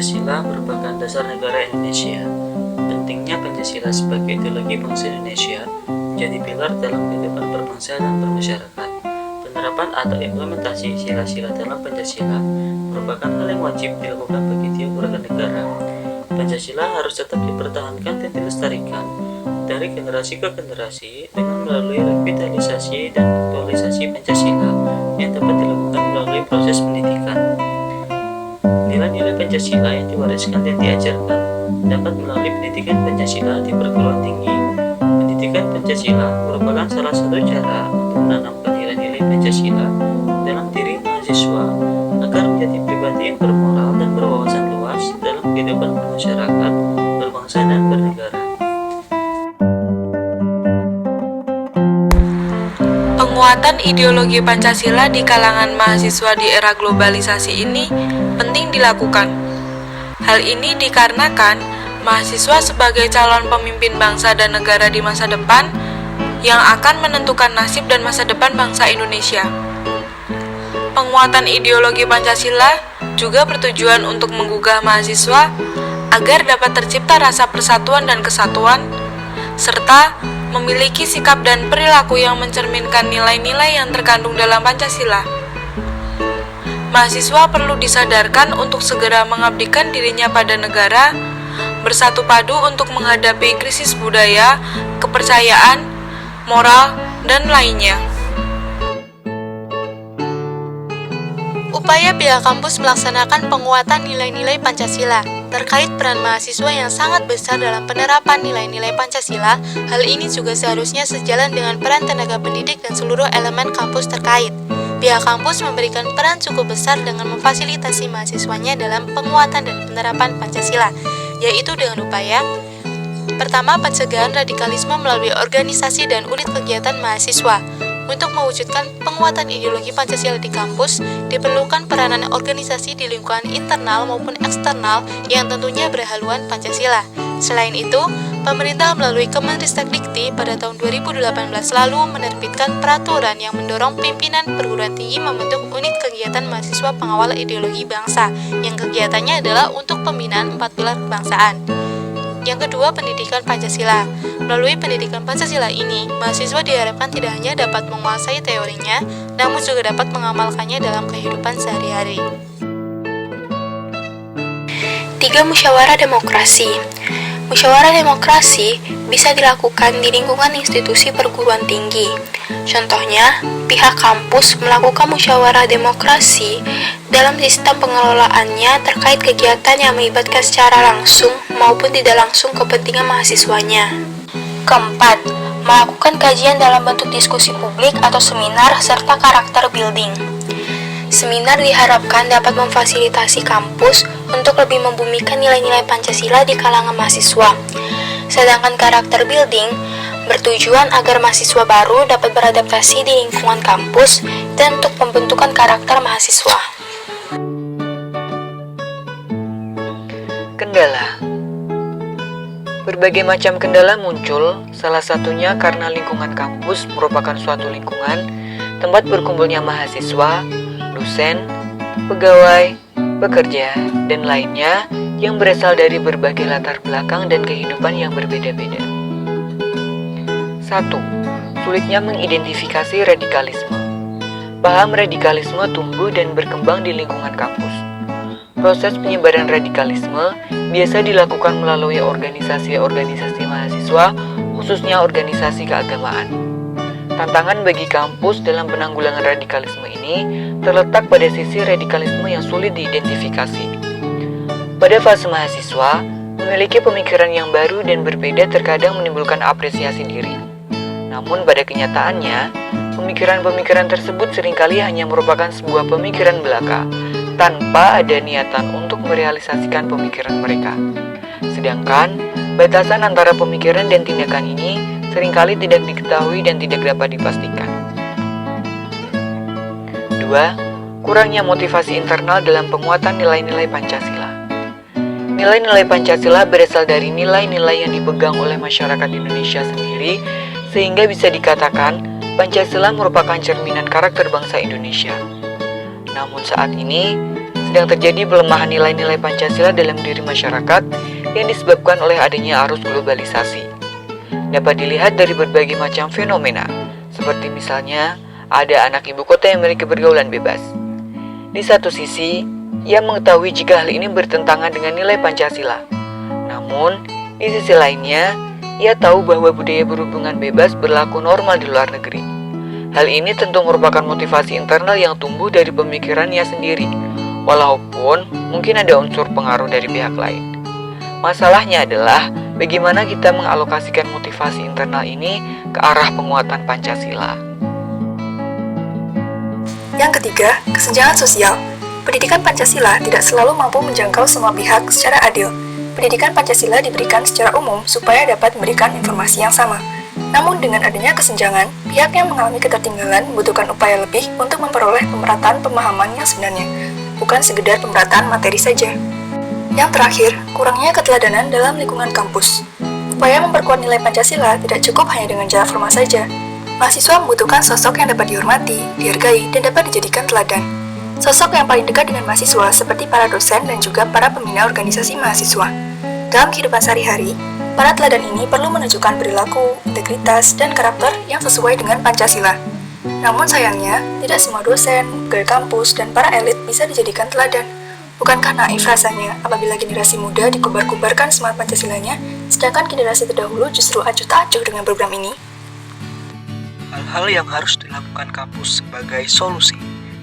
Pancasila merupakan dasar negara Indonesia. Pentingnya Pancasila sebagai ideologi bangsa Indonesia menjadi pilar dalam kehidupan berbangsa dan bermasyarakat. Penerapan atau implementasi sila-sila dalam Pancasila merupakan hal yang wajib dilakukan bagi tiap warga negara. Pancasila harus tetap dipertahankan dan dilestarikan dari generasi ke generasi dengan melalui revitalisasi dan aktualisasi Pancasila yang dapat dilakukan melalui proses pendidikan. Nilai-nilai Pancasila yang diwariskan dan diajarkan dapat melalui pendidikan Pancasila di perguruan tinggi. Pendidikan Pancasila merupakan salah satu cara untuk menanamkan nilai-nilai Pancasila dalam diri mahasiswa agar menjadi pribadi yang bermoral dan berwawasan luas dalam kehidupan bermasyarakat, berbangsa dan bernegara. Penguatan ideologi Pancasila di kalangan mahasiswa di era globalisasi ini penting dilakukan. Hal ini dikarenakan mahasiswa sebagai calon pemimpin bangsa dan negara di masa depan yang akan menentukan nasib dan masa depan bangsa Indonesia. Penguatan ideologi Pancasila juga bertujuan untuk menggugah mahasiswa agar dapat tercipta rasa persatuan dan kesatuan, serta memiliki sikap dan perilaku yang mencerminkan nilai-nilai yang terkandung dalam Pancasila. Mahasiswa perlu disadarkan untuk segera mengabdikan dirinya pada negara, bersatu padu untuk menghadapi krisis budaya, kepercayaan, moral, dan lainnya. Upaya pihak kampus melaksanakan penguatan nilai-nilai Pancasila. Terkait peran mahasiswa yang sangat besar dalam penerapan nilai-nilai Pancasila, hal ini juga seharusnya sejalan dengan peran tenaga pendidik dan seluruh elemen kampus terkait. Pihak kampus memberikan peran cukup besar dengan memfasilitasi mahasiswanya dalam penguatan dan penerapan Pancasila, yaitu dengan upaya pertama, pencegahan radikalisme melalui organisasi dan unit kegiatan mahasiswa. Untuk mewujudkan penguatan ideologi Pancasila di kampus, diperlukan peranan organisasi di lingkungan internal maupun eksternal yang tentunya berhaluan Pancasila. Selain itu, pemerintah melalui Kemenristekdikti pada tahun 2018 lalu menerbitkan peraturan yang mendorong pimpinan perguruan tinggi membentuk unit kegiatan mahasiswa pengawal ideologi bangsa, yang kegiatannya adalah untuk pembinaan 4 pilar kebangsaan. Yang kedua, pendidikan Pancasila. Melalui pendidikan Pancasila ini, mahasiswa diharapkan tidak hanya dapat menguasai teorinya, namun juga dapat mengamalkannya dalam kehidupan sehari-hari. 3. Musyawarah demokrasi. Musyawarah demokrasi bisa dilakukan di lingkungan institusi perguruan tinggi. Contohnya, pihak kampus melakukan musyawarah demokrasi dalam sistem pengelolaannya terkait kegiatan yang melibatkan secara langsung maupun tidak langsung kepentingan mahasiswanya. Keempat, melakukan kajian dalam bentuk diskusi publik atau seminar serta karakter building. Seminar diharapkan dapat memfasilitasi kampus untuk lebih membumikan nilai-nilai Pancasila di kalangan mahasiswa. Sedangkan karakter building bertujuan agar mahasiswa baru dapat beradaptasi di lingkungan kampus dan untuk pembentukan karakter mahasiswa. Kendala. Berbagai macam kendala muncul, salah satunya karena lingkungan kampus merupakan suatu lingkungan tempat berkumpulnya mahasiswa, dosen, pegawai, pekerja, dan lainnya yang berasal dari berbagai latar belakang dan kehidupan yang berbeda-beda. 1. Sulitnya mengidentifikasi radikalisme. Paham radikalisme tumbuh dan berkembang di lingkungan kampus. Proses penyebaran radikalisme biasa dilakukan melalui organisasi-organisasi mahasiswa, khususnya organisasi keagamaan. Tantangan bagi kampus dalam penanggulangan radikalisme ini terletak pada sisi radikalisme yang sulit diidentifikasi. Pada fase mahasiswa, memiliki pemikiran yang baru dan berbeda terkadang menimbulkan apresiasi diri. Namun pada kenyataannya, pemikiran-pemikiran tersebut seringkali hanya merupakan sebuah pemikiran belaka, tanpa ada niatan untuk merealisasikan pemikiran mereka. Sedangkan, batasan antara pemikiran dan tindakan ini seringkali tidak diketahui dan tidak dapat dipastikan. 2. Kurangnya motivasi internal dalam penguatan nilai-nilai Pancasila. Nilai-nilai Pancasila berasal dari nilai-nilai yang dipegang oleh masyarakat Indonesia sendiri, sehingga bisa dikatakan Pancasila merupakan cerminan karakter bangsa Indonesia. Namun saat ini, sedang terjadi pelemahan nilai-nilai Pancasila dalam diri masyarakat yang disebabkan oleh adanya arus globalisasi. Dapat dilihat dari berbagai macam fenomena, seperti misalnya ada anak ibu kota yang memiliki pergaulan bebas. Di satu sisi, ia mengetahui jika hal ini bertentangan dengan nilai Pancasila. Namun, di sisi lainnya, ia tahu bahwa budaya berhubungan bebas berlaku normal di luar negeri. Hal ini tentu merupakan motivasi internal yang tumbuh dari pemikirannya sendiri, walaupun mungkin ada unsur pengaruh dari pihak lain. Masalahnya adalah bagaimana kita mengalokasikan motivasi internal ini ke arah penguatan Pancasila. Yang ketiga, kesenjangan sosial. Pendidikan Pancasila tidak selalu mampu menjangkau semua pihak secara adil. Pendidikan Pancasila diberikan secara umum supaya dapat memberikan informasi yang sama. Namun dengan adanya kesenjangan, pihak yang mengalami ketertinggalan membutuhkan upaya lebih untuk memperoleh pemerataan pemahaman yang sebenarnya, bukan sekedar pemerataan materi saja. Yang terakhir, kurangnya keteladanan dalam lingkungan kampus. Upaya memperkuat nilai Pancasila tidak cukup hanya dengan jalan formal saja. Mahasiswa membutuhkan sosok yang dapat dihormati, dihargai, dan dapat dijadikan teladan. Sosok yang paling dekat dengan mahasiswa seperti para dosen dan juga para pembina organisasi mahasiswa. Dalam kehidupan sehari-hari, para teladan ini perlu menunjukkan perilaku, integritas, dan karakter yang sesuai dengan Pancasila. Namun sayangnya, tidak semua dosen, pegawai kampus, dan para elit bisa dijadikan teladan. Bukankah naif rasanya apabila generasi muda dikubar-kubarkan semangat Pancasilanya, sedangkan generasi terdahulu justru acuh tak acuh dengan program ini? Hal-hal yang harus dilakukan kampus sebagai solusi.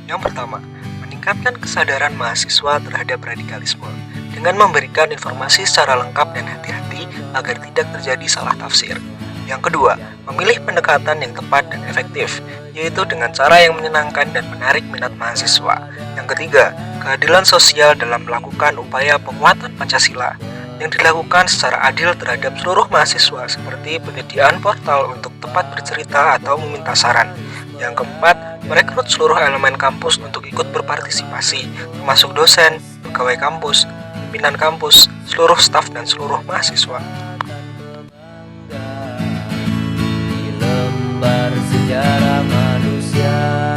Yang pertama, meningkatkan kesadaran mahasiswa terhadap radikalisme dengan memberikan informasi secara lengkap dan hati-hati agar tidak terjadi salah tafsir. Yang kedua, memilih pendekatan yang tepat dan efektif, yaitu dengan cara yang menyenangkan dan menarik minat mahasiswa. Yang ketiga, keadilan sosial dalam melakukan upaya penguatan Pancasila yang dilakukan secara adil terhadap seluruh mahasiswa seperti penyediaan portal untuk tempat bercerita atau meminta saran. Yang keempat, merekrut seluruh elemen kampus untuk ikut berpartisipasi, termasuk dosen, pegawai kampus, pimpinan kampus, seluruh staf dan seluruh mahasiswa. Di lembar sejarah manusia.